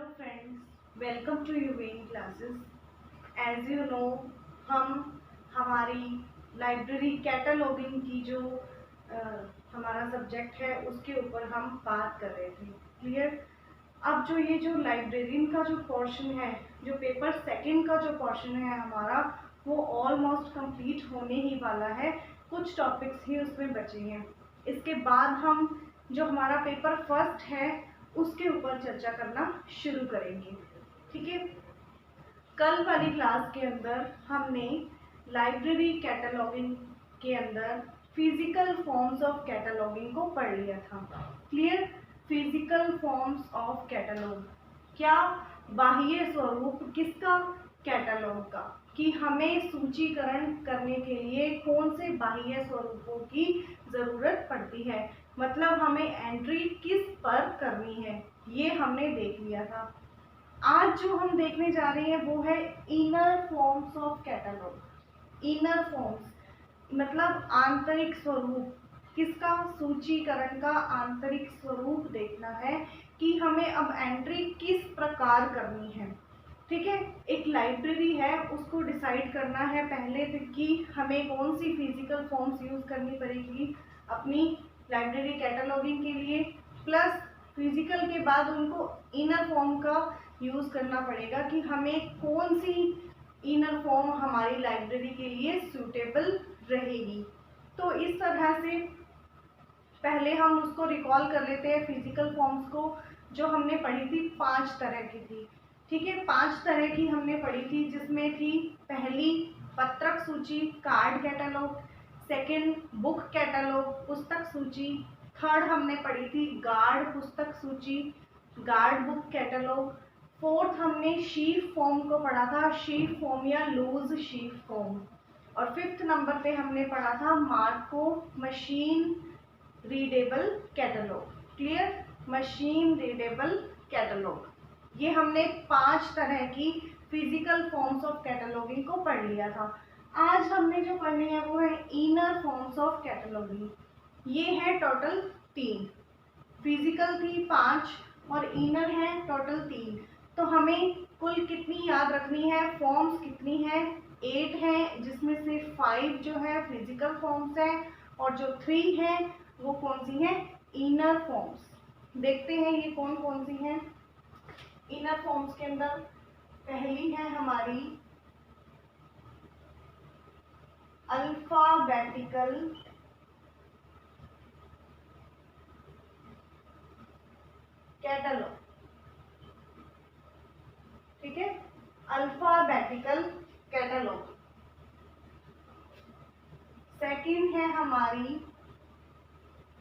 Hello friends, welcome to यूवेन classes. As you know, हम हमारी लाइब्रेरी कैटलॉगिंग की जो हमारा सब्जेक्ट है उसके ऊपर हम बात कर रहे थे। क्लियर। अब जो ये जो लाइब्रेरियन का जो पोर्शन है, जो पेपर सेकंड का जो पोर्शन है हमारा, वो ऑलमोस्ट कंप्लीट होने ही वाला है। कुछ टॉपिक्स ही उसमें बचे हैं। इसके बाद हम जो हमारा पेपर फर्स्ट है उसके ऊपर चर्चा करना शुरू करेंगे। ठीक है। कल वाली क्लास के अंदर हमने लाइब्रेरी कैटलॉगिंग के अंदर फिजिकल फॉर्म्स ऑफ कैटलॉगिंग को पढ़ लिया था। Clear. Physical forms of catalogue, क्या बाह्य स्वरूप किसका? कैटलॉग का। कि हमें सूचीकरण करने के लिए कौन से बाह्य स्वरूपों की ज़रूरत पड़ती है, मतलब हमें एंट्री किस पर करनी है, ये हमने देख लिया था। आज जो हम देखने जा रहे हैं वो है inner forms of catalogue. Inner forms मतलब आंतरिक स्वरूप किसका? सूचीकरण का आंतरिक स्वरूप देखना है कि हमें अब एंट्री किस प्रकार करनी है। ठीक है। एक लाइब्रेरी है, उसको डिसाइड करना है पहले कि हमें कौन सी फिजिकल फॉर्म्स यूज करनी पड़ेगी अपनी लाइब्रेरी कैटलॉगिंग के लिए, प्लस फिजिकल के बाद उनको इनर फॉर्म का यूज करना पड़ेगा कि हमें कौन सी इनर फॉर्म हमारी लाइब्रेरी के लिए सूटेबल रहेगी। तो इस तरह से पहले हम उसको रिकॉल कर लेते हैं फिजिकल फॉर्म्स को, जो हमने पढ़ी थी 5 तरह की थी। ठीक है, 5 तरह की हमने पढ़ी थी, जिसमें थी पहली पत्रक सूची, card catalogue. Second book catalogue, पुस्तक सूची। थर्ड हमने पढ़ी थी गार्ड पुस्तक सूची, गार्ड बुक कैटलॉग। फोर्थ हमने शीफ फॉर्म को पढ़ा था, शीफ फॉर्म या लूज शीफ फॉर्म। और फिफ्थ नंबर पे हमने पढ़ा था Marco machine readable catalogue. Clear. Machine readable catalogue, ये हमने 5 तरह की फिजिकल फॉर्म्स ऑफ कैटलॉगिंग को पढ़ लिया था। आज हमने जो पढ़नी है वो है इनर फॉर्म्स ऑफ कैटलॉगिंग। ये है टोटल 3। फिजिकल थी 5 और इनर है टोटल 3। तो हमें कुल कितनी याद रखनी है? फॉर्म्स कितनी है? 8 है, जिसमें से 5 जो है फिजिकल फॉर्म्स है और जो 3 है वो कौन सी है? Inner forms. देखते हैं ये कौन कौन सी हैं इनर फॉर्म्स के अंदर। पहली है हमारी अल्फाबेटिकल कैटलॉग। ठीक है, अल्फाबेटिकल कैटलॉग। सेकंड है हमारी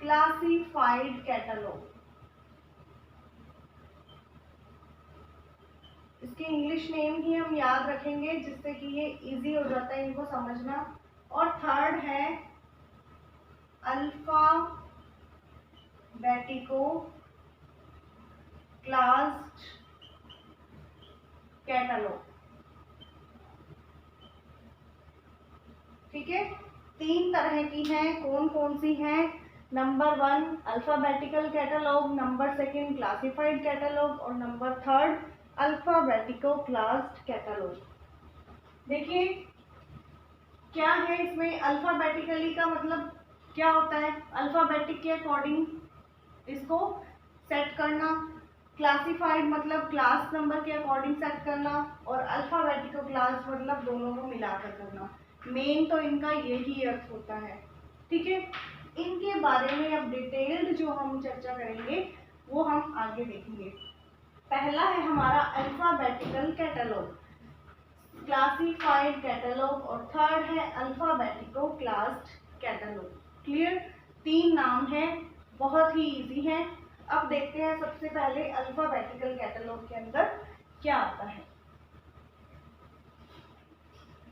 क्लासिफाइड कैटलॉग। इसके इंग्लिश नेम ही हम याद रखेंगे जिससे कि ये इजी हो जाता है इनको समझना। और थर्ड है अल्फाबेटिको क्लास्ड कैटलॉग। ठीक है, 3 तरह की हैं। कौन कौन सी हैं? Number 1 alphabetical catalogue, number 2 classified catalogue और नंबर 3 अल्फाबेटिको क्लास्ड कैटलॉग। देखिए क्या है इसमें। अल्फाबेटिकली का मतलब क्या होता है? अल्फाबेटिक के अकॉर्डिंग इसको सेट करना। क्लासिफाइड मतलब क्लास नंबर के अकॉर्डिंग सेट करना। और अल्फाबेटिको क्लास मतलब दोनों को मिलाकर करना। मेन तो इनका यही अर्थ होता है। ठीक है, इनके बारे में अब डिटेल्ड जो हम चर्चा करेंगे वो हम आगे देखेंगे। पहला है हमारा अल्फाबेटिकल कैटलॉग, क्लासिफाइड कैटलॉग और थर्ड है अल्फाबेटिको क्लास्ड कैटलॉग। क्लियर। 3 नाम है, बहुत ही इजी है। अब देखते हैं सबसे पहले अल्फाबेटिकल कैटलॉग के अंदर क्या आता है।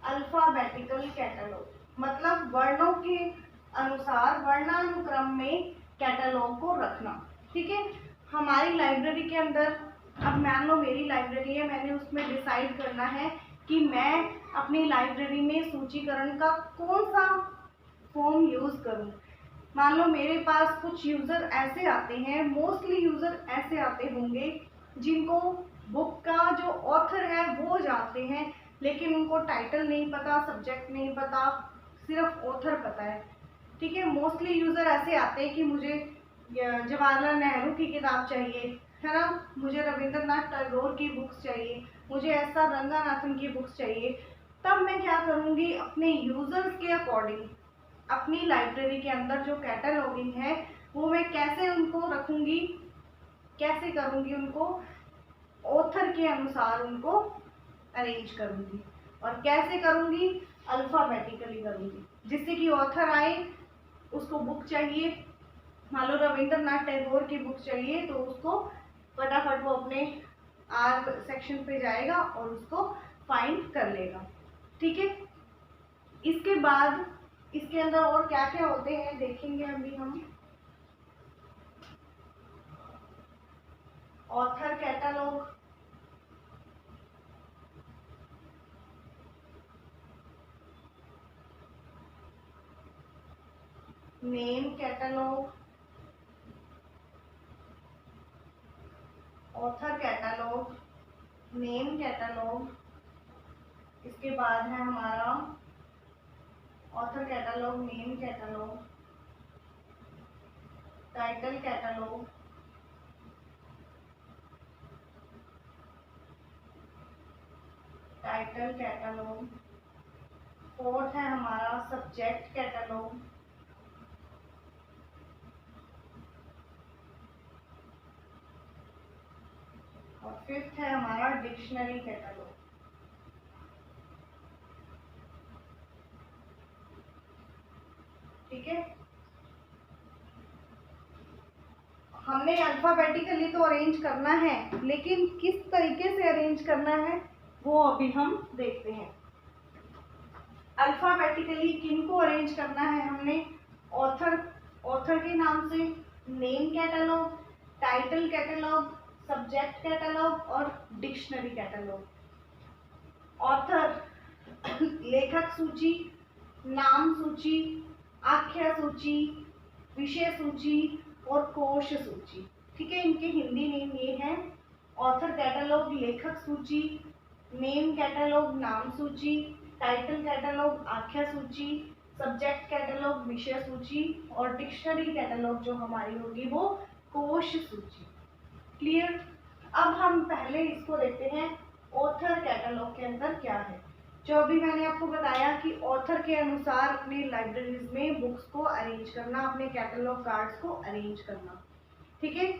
अल्फाबेटिकल कैटलॉग मतलब वर्णों के अनुसार वर्णानुक्रम में कैटलॉग को रखना। ठीक है, हमारी लाइब्रेरी के अंदर, अब मान लो मेरी लाइब्रेरी है, मैंने उसमें डिसाइड करना है कि मैं अपनी लाइब्रेरी में सूचीकरण का कौन सा फॉर्म यूज करूं। मान लो मेरे पास कुछ यूजर ऐसे आते हैं, मोस्टली यूजर ऐसे आते होंगे जिनको बुक का जो ऑथर है वो जानते हैं, लेकिन उनको टाइटल नहीं पता, सब्जेक्ट नहीं पता, सिर्फ ऑथर पता है। ठीक है, मोस्टली यूज़र ऐसे आते हैं कि मुझे जवाहरलाल नेहरू की किताब चाहिए, है ना, मुझे रविंद्रनाथ टैगोर की बुक्स चाहिए, मुझे ऐसा रंगानाथन की बुक्स चाहिए। तब मैं क्या करूँगी, अपने यूज़र्स के अकॉर्डिंग अपनी लाइब्रेरी के अंदर जो कैटलॉगिंग है वो मैं कैसे उनको रखूँगी, कैसे करूँगी, उनको ऑथर के अनुसार उनको अरेंज करूँगी। और कैसे करूँगी, अल्फ़ाबेटिकली करूँगी, जिससे कि ऑथर आए, उसको बुक चाहिए, मान लो रविंद्रनाथ टैगोर की बुक चाहिए, तो उसको फटाफट वो अपने आर सेक्शन पे जाएगा और उसको फाइंड कर लेगा। ठीक है, इसके बाद इसके अंदर और क्या क्या होते हैं देखेंगे अभी हम। Author catalogue, name catalogue, author catalogue, name catalogue, इसके बाद है हमारा author catalogue, name catalogue, title catalogue, title catalogue, fourth है हमारा सब्जेक्ट कैटलॉग, और फिफ्थ है हमारा डिक्शनरी कैटलॉग। ठीक है, हमने अल्फाबेटिकली तो अरेंज करना है, लेकिन किस तरीके से अरेंज करना है वो अभी हम देखते हैं। अल्फाबेटिकली किनको अरेंज करना है हमने, ऑथर के नाम से, name catalogue, title catalogue, subject catalogue और डिक्शनरी कैटलॉग। ऑथर लेखक सूची, नाम सूची, आख्या सूची, विषय सूची और कोश सूची। ठीक है, इनके हिंदी नेम ये है, ऑथर कैटलॉग लेखक सूची, नेम कैटलॉग नाम सूची, टाइटल कैटलॉग आख्या सूची, सब्जेक्ट कैटलॉग विषय सूची और डिक्शनरी कैटलॉग जो हमारी होगी वो कोश सूची। क्लियर। अब हम पहले इसको देखते हैं ऑथर कैटलॉग के अंदर क्या है। जो अभी मैंने आपको बताया कि ऑथर के अनुसार अपनी लाइब्रेरीज में बुक्स को अरेंज करना, अपने कैटलॉग कार्ड्स को अरेंज करना। ठीक है,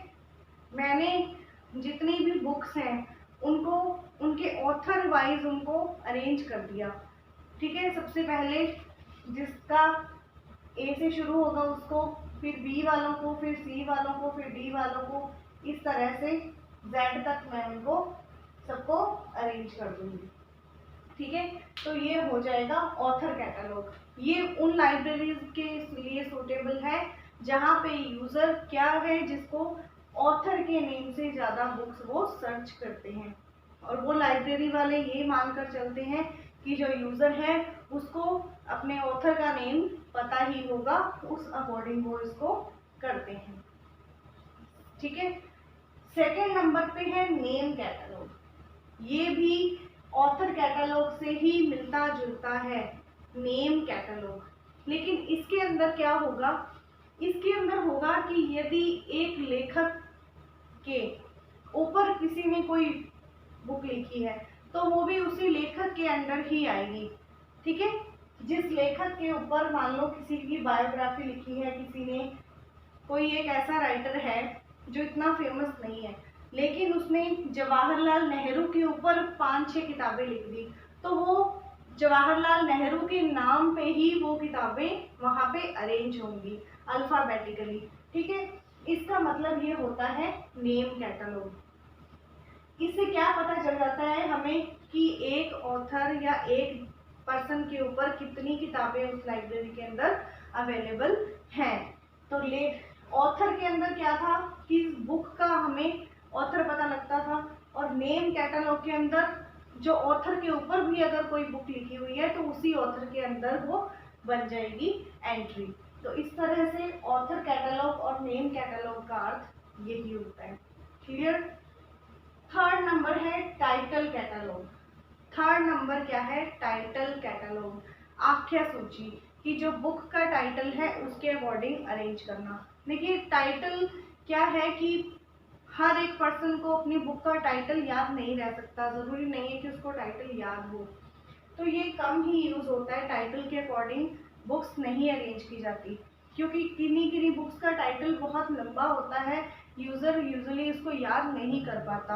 मैंने जितनी भी बुक्स हैं उनको उनके ऑथर वाइज उनको अरेंज कर दिया। ठीक है, सबसे पहले जिसका ए से शुरू होगा उसको, फिर बी वालों को, फिर सी वालों को, फिर डी वालों को, इस तरह से जेड तक मैं उनको सबको अरेंज कर दूंगी। ठीक है, तो ये हो जाएगा ऑथर कैटलॉग। ये उन लाइब्रेरीज के लिए सूटेबल है जहाँ पे यूजर क्या है, जिसको ऑथर के नेम से ज़्यादा बुक्स वो सर्च करते हैं, और वो लाइब्रेरी वाले ये मानकर चलते हैं कि जो यूज़र है उसको अपने ऑथर का नेम पता ही होगा, उस अकॉर्डिंग वो इसको करते हैं। ठीक है, सेकेंड नंबर पे है नेम कैटलॉग। ये भी ऑथर कैटलॉग से ही मिलता जुलता है, नेम कैटलॉग। लेकिन इसके अंदर क्या होगा, इसके अंदर होगा कि यदि एक लेखक के ऊपर किसी ने कोई बुक लिखी है तो वो भी उसी लेखक के अंडर ही आएगी। ठीक है, जिस लेखक के ऊपर मान लो किसी की बायोग्राफी लिखी है, किसी ने, कोई एक ऐसा राइटर है जो इतना फेमस नहीं है, लेकिन उसने जवाहरलाल नेहरू के ऊपर 5-6 किताबें लिख दी, तो वो जवाहरलाल नेहरू के नाम पे ही वो किताबें वहाँ पे अरेंज होंगी अल्फाबेटिकली। ठीक है, इसका मतलब ये होता है नेम कैटलॉग। इससे क्या पता चल जाता है हमें कि एक ऑथर या एक पर्सन के ऊपर कितनी किताबें उस लाइब्रेरी के अंदर अवेलेबल हैं। तो ऑथर के अंदर क्या था कि बुक का हमें ऑथर पता लगता था, और नेम कैटलॉग के अंदर जो ऑथर के ऊपर भी अगर कोई बुक लिखी हुई है तो उसी ऑथर के अंदर वो बन जाएगी एंट्री। तो इस तरह से ऑथर कैटलॉग और नेम कैटलॉग का अर्थ यही होता है। क्लियर। थर्ड नंबर है टाइटल कैटलॉग। थर्ड नंबर क्या है? टाइटल कैटलॉग, आख्या सूची कि जो बुक का टाइटल है उसके अकॉर्डिंग अरेंज करना। देखिए टाइटल क्या है कि हर एक पर्सन को अपनी बुक का टाइटल याद नहीं रह सकता, ज़रूरी नहीं है कि उसको टाइटल याद हो, तो ये कम ही यूज़ होता है। टाइटल के अकॉर्डिंग बुक्स नहीं अरेंज की जाती, क्योंकि किन्हीं किन्हीं बुक्स का टाइटल बहुत लंबा होता है, यूज़र यूजुअली इसको याद नहीं कर पाता।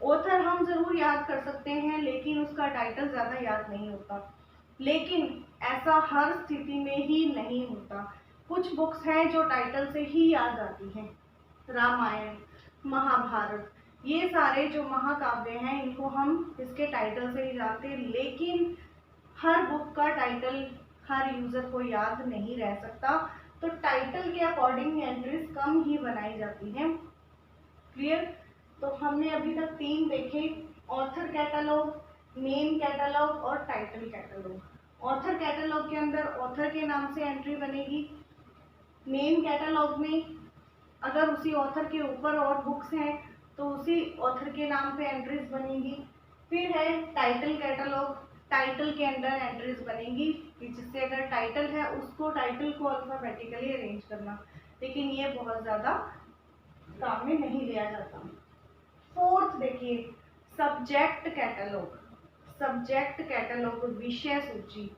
ऑथर हम ज़रूर याद कर सकते हैं, लेकिन उसका टाइटल ज़्यादा याद नहीं होता। लेकिन ऐसा हर स्थिति में ही नहीं होता। कुछ बुक्स हैं जो टाइटल से ही याद आती हैं। रामायण, महाभारत, ये सारे जो महाकाव्य हैं इनको हम इसके टाइटल से ही जानते हैं, लेकिन हर बुक का टाइटल हर यूज़र को याद नहीं रह सकता, तो टाइटल के अकॉर्डिंग एंट्रीज कम ही बनाई जाती हैं। क्लियर? तो हमने अभी तक 3 देखे, ऑथर कैटलॉग, नेम कैटलॉग और टाइटल कैटलॉग। ऑथर कैटलॉग के अंदर ऑथर के नाम से एंट्री बनेगी। नेम कैटलॉग में अगर उसी ऑथर के ऊपर और बुक्स हैं तो उसी ऑथर के नाम पे एंट्रीज बनेंगी। फिर है टाइटल कैटलॉग, टाइटल के अंदर एंट्रीज बनेगी कि जिससे अगर टाइटल है उसको टाइटल को अल्फाबेटिकली अरेंज करना, लेकिन ये बहुत ज़्यादा काम में नहीं लिया जाता। फोर्थ देखिए, सब्जेक्ट कैटलॉग। सब्जेक्ट कैटलॉग, विषय सूची,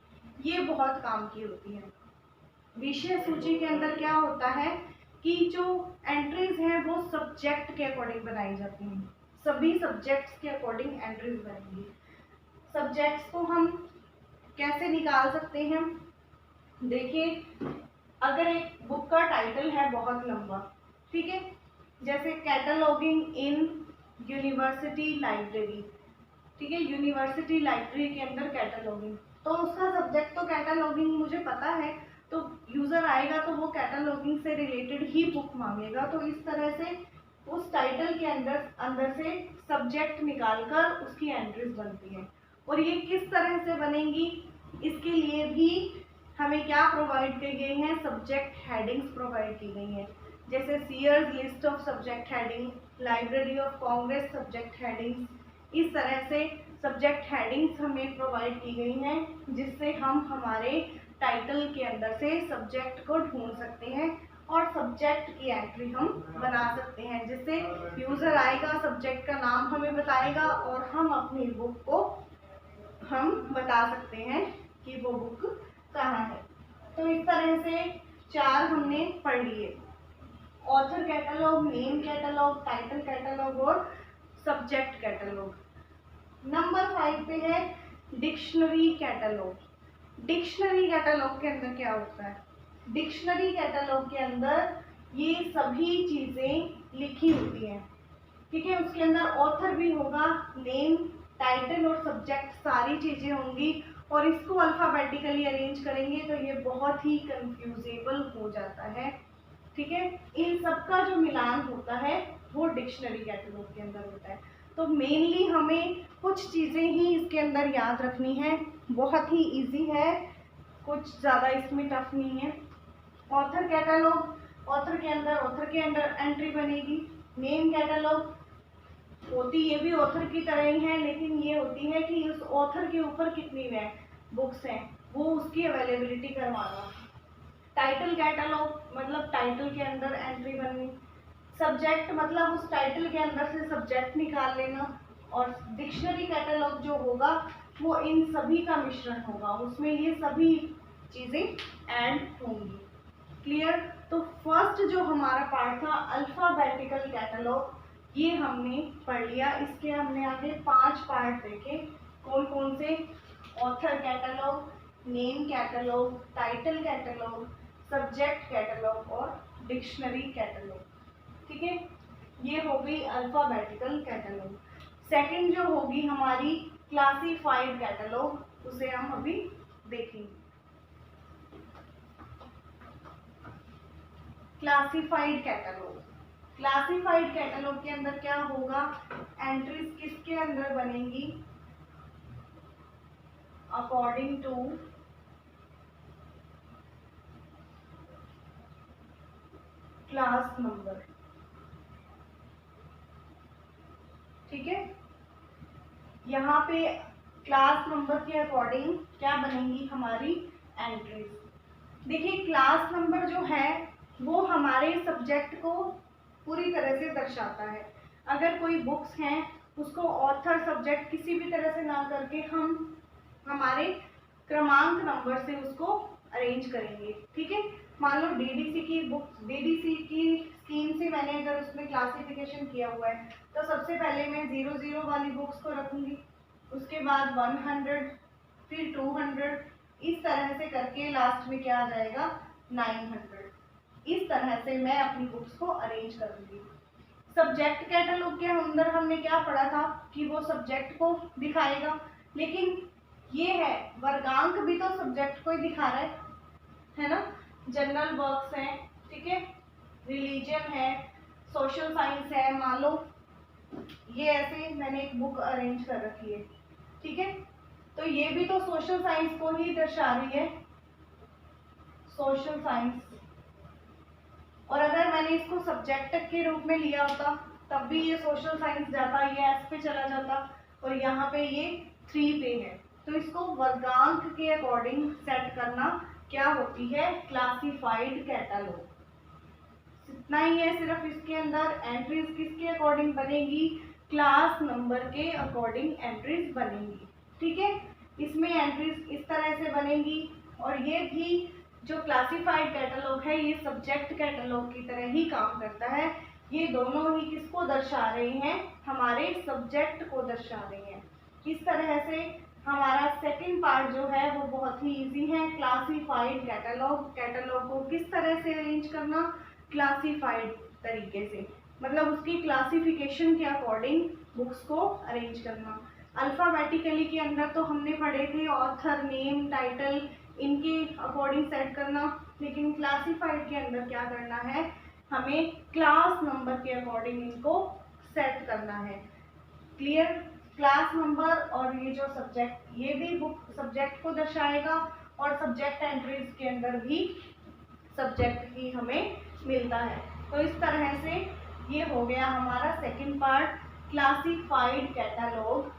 ये बहुत काम की होती है। विषय सूची के अंदर क्या होता है कि जो एंट्रीज हैं वो सब्जेक्ट के अकॉर्डिंग बनाई जाती हैं। सभी सब्जेक्ट्स के अकॉर्डिंग एंट्रीज बनेंगी। सब्जेक्ट्स को हम कैसे निकाल सकते हैं? देखिए, अगर एक बुक का टाइटल है बहुत लंबा, ठीक है, जैसे कैटलॉगिंग इन यूनिवर्सिटी लाइब्रेरी, ठीक है, यूनिवर्सिटी लाइब्रेरी के अंदर कैटलॉगिंग, तो उसका सब्जेक्ट तो कैटलॉगिंग मुझे पता है, तो यूज़र आएगा तो वो कैटलॉगिंग से रिलेटेड ही बुक मांगेगा। तो इस तरह से उस टाइटल के अंदर से सब्जेक्ट निकालकर उसकी एंट्रीज बनती हैं। और ये किस तरह से बनेंगी, इसके लिए भी हमें क्या प्रोवाइड की गई हैं? सब्जेक्ट हेडिंग्स प्रोवाइड की गई हैं। जैसे Sears list of subject heading, library of Congress subject headings, इस तरह से सब्जेक्ट हेडिंग्स हमें प्रोवाइड की गई हैं, जिससे हम हमारे टाइटल के अंदर से सब्जेक्ट को ढूंढ सकते हैं और सब्जेक्ट की एंट्री हम बना सकते हैं, जिससे यूज़र आएगा, सब्जेक्ट का नाम हमें बताएगा और हम अपनी बुक को हम बता सकते हैं कि वो बुक कहाँ है। तो इस तरह से 4 हमने पढ़ लिए, author catalogue, name catalogue, title catalogue और सब्जेक्ट कैटलॉग। नंबर 5 पे है डिक्शनरी कैटलॉग। डिक्शनरी कैटलॉग के अंदर क्या होता है? डिक्शनरी कैटलॉग के अंदर ये सभी चीज़ें लिखी होती हैं, ठीक है, उसके अंदर ऑथर भी होगा, नेम, टाइटल और सब्जेक्ट सारी चीज़ें होंगी, और इसको अल्फ़ाबेटिकली अरेंज करेंगे तो ये बहुत ही कंफ्यूजेबल हो जाता है, ठीक है। इन सबका जो मिलान होता है वो डिक्शनरी कैटलॉग के अंदर होता है। तो मेनली हमें कुछ चीज़ें ही इसके अंदर याद रखनी है, बहुत ही इजी है, कुछ ज़्यादा इसमें टफ नहीं है। ऑथर कैटलॉग, ऑथर के अंदर एंट्री बनेगी। नेम कैटलॉग होती ये भी ऑथर की तरह ही है, लेकिन ये होती है कि उस ऑथर के ऊपर कितनी बुक्स हैं वो उसकी अवेलेबिलिटी करवाना। टाइटल कैटलॉग मतलब टाइटल के अंदर एंट्री बननी। सब्जेक्ट मतलब उस टाइटल के अंदर से सब्जेक्ट निकाल लेना। और डिक्शनरी कैटलॉग जो होगा वो इन सभी का मिश्रण होगा, उसमें ये सभी चीज़ें ऐड होंगी। क्लियर? तो फर्स्ट जो हमारा पार्ट था अल्फ़ाबेटिकल कैटलॉग, ये हमने पढ़ लिया। इसके हमने आगे 5 पार्ट देखे, कौन कौन से? Author catalogue, name catalogue, title catalogue, subject catalogue और डिक्शनरी कैटलॉग, ठीक है। ये हो गई अल्फ़ाबेटिकल कैटलॉग। सेकंड जो होगी हमारी क्लासिफाइड कैटलॉग, उसे हम अभी देखेंगे। क्लासिफाइड कैटलॉग, क्लासिफाइड कैटलॉग के अंदर क्या होगा? एंट्रीज किसके अंदर बनेंगी? अकॉर्डिंग टू क्लास नंबर, ठीक है। यहाँ पे क्लास नंबर के अकॉर्डिंग क्या बनेंगी हमारी एंट्रीज। देखिए क्लास नंबर जो है वो हमारे सब्जेक्ट को पूरी तरह से दर्शाता है। अगर कोई बुक्स हैं उसको ऑथर सब्जेक्ट किसी भी तरह से ना करके हम हमारे क्रमांक नंबर से उसको अरेंज करेंगे। ठीक है, मान लो डीडीसी की बुक, डीडीसी की स्कीम से मैंने अगर उसमें क्लासिफिकेशन किया हुआ है तो सबसे पहले मैं 00 वाली बुक्स को रखूंगी, उसके बाद 100, फिर 200, इस तरह से करके लास्ट में क्या आ जाएगा 900। इस तरह से मैं अपनी बुक्स को अरेंज करूंगी। सब्जेक्ट कैटलॉग के अंदर हमने क्या पढ़ा था कि वो सब्जेक्ट को दिखाएगा, लेकिन ये है वर्गांक भी तो सब्जेक्ट को ही दिखा रहा है ना। जनरल वर्क्स हैं, ठीक है, रिलीजन है, सोशल साइंस है। मान लो ये ऐसे मैंने एक बुक अरेंज कर रखी है, ठीक है, तो ये भी तो सोशल साइंस को ही दर्शा रही है, सोशल साइंस। और अगर मैंने इसको सब्जेक्ट के रूप में लिया होता तब भी ये सोशल साइंस जाता, ये एस पे चला जाता, और यहाँ पे ये 3 पे है। तो इसको वर्गांक के अकॉर्डिंग सेट करना क्या होती है क्लासिफाइड कैटलॉग। इतना ही है सिर्फ। इसके अंदर एंट्रीज किसके अकॉर्डिंग बनेगी, क्लास नंबर के अकॉर्डिंग एंट्रीज बनेंगी। ठीक है, इसमें एंट्रीज इस तरह से बनेंगी। और ये भी जो क्लासिफाइड कैटलॉग है ये सब्जेक्ट कैटलॉग की तरह ही काम करता है। ये दोनों ही किसको दर्शा रहे हैं, हमारे सब्जेक्ट को दर्शा रहे हैं। इस तरह से हमारा सेकंड पार्ट जो है वो बहुत ही इजी है, क्लासिफाइड कैटलॉग। कैटलॉग को किस तरह से अरेंज करना, क्लासिफाइड तरीके से, मतलब उसकी क्लासिफिकेशन के अकॉर्डिंग बुक्स को अरेंज करना। अल्फाबेटिकली के अंदर तो हमने पढ़े थे ऑथर, नेम, टाइटल, इनके अकॉर्डिंग सेट करना, लेकिन क्लासिफाइड के अंदर क्या करना है, हमें क्लास नंबर के अकॉर्डिंग इनको सेट करना है। क्लियर, क्लास नंबर और ये जो सब्जेक्ट, ये भी बुक सब्जेक्ट को दर्शाएगा और सब्जेक्ट एंट्रीज के अंदर भी सब्जेक्ट ही हमें मिलता है। तो इस तरह से ये हो गया हमारा second part, classified catalogue.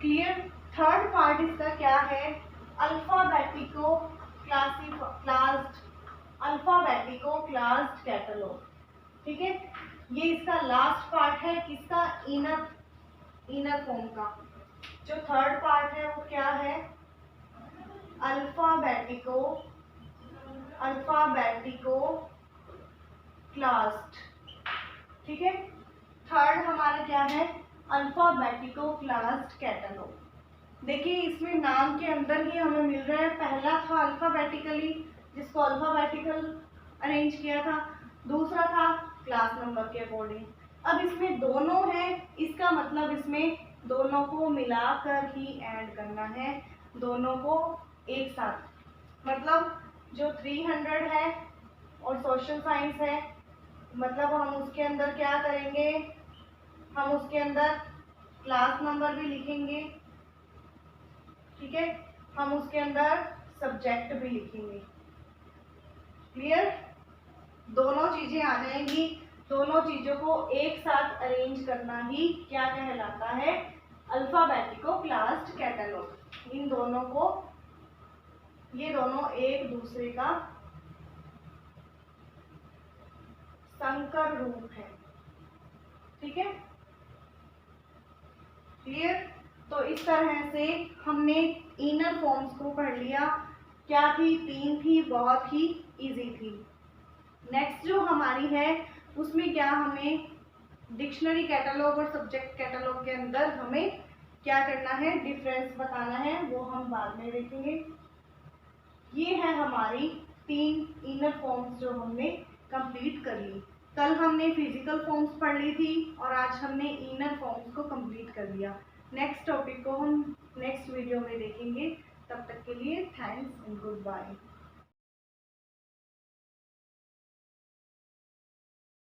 Clear. Third part इसका क्या है, अल्फाबेटिको क्लास्ड कैटलॉग। ठीक है, ये इसका लास्ट पार्ट है किसका, इनर फॉर्म का। जो थर्ड पार्ट है वो क्या है, अल्फाबेटिको क्लास्ड। ठीक है, थर्ड हमारा क्या है, अल्फाबेटिको क्लास्ड कैटलॉग। देखिए इसमें नाम के अंदर ही हमें मिल रहा है, पहला था अल्फाबेटिकली जिसको अल्फाबेटिकल अरेंज किया था, दूसरा था क्लास नंबर के अकॉर्डिंग। अब इसमें दोनों है, इसका मतलब इसमें दोनों को मिलाकर ही ऐड करना है, दोनों को एक साथ। मतलब जो 300 है और सोशल साइंस है, मतलब हम उसके अंदर क्या करेंगे, हम उसके अंदर क्लास नंबर भी लिखेंगे, ठीक है, हम उसके अंदर सब्जेक्ट भी लिखेंगे। क्लियर, दोनों चीजें आ जाएंगी। दोनों चीजों को एक साथ अरेंज करना ही क्या कहलाता है, अल्फाबेटिको क्लास्ड कैटलॉग। इन दोनों को, ये दोनों एक दूसरे का संकर रूप है। ठीक है, क्लियर। तो इस तरह से हमने इनर फॉर्म्स को पढ़ लिया। क्या थी, 3 थी, बहुत ही इजी थी। नेक्स्ट जो हमारी है उसमें क्या, हमें डिक्शनरी कैटलॉग और सब्जेक्ट कैटलॉग के अंदर हमें क्या करना है, डिफरेंस बताना है, वो हम बाद में देखेंगे। ये है हमारी 3 इनर फॉर्म्स जो हमने कंप्लीट कर ली। कल हमने फिजिकल फॉर्म्स पढ़ ली थी और आज हमने इनर फॉर्म्स को कंप्लीट कर लिया। नेक्स्ट टॉपिक को हम नेक्स्ट वीडियो में देखेंगे। तब तक के लिए थैंक्स एंड गुड बाय।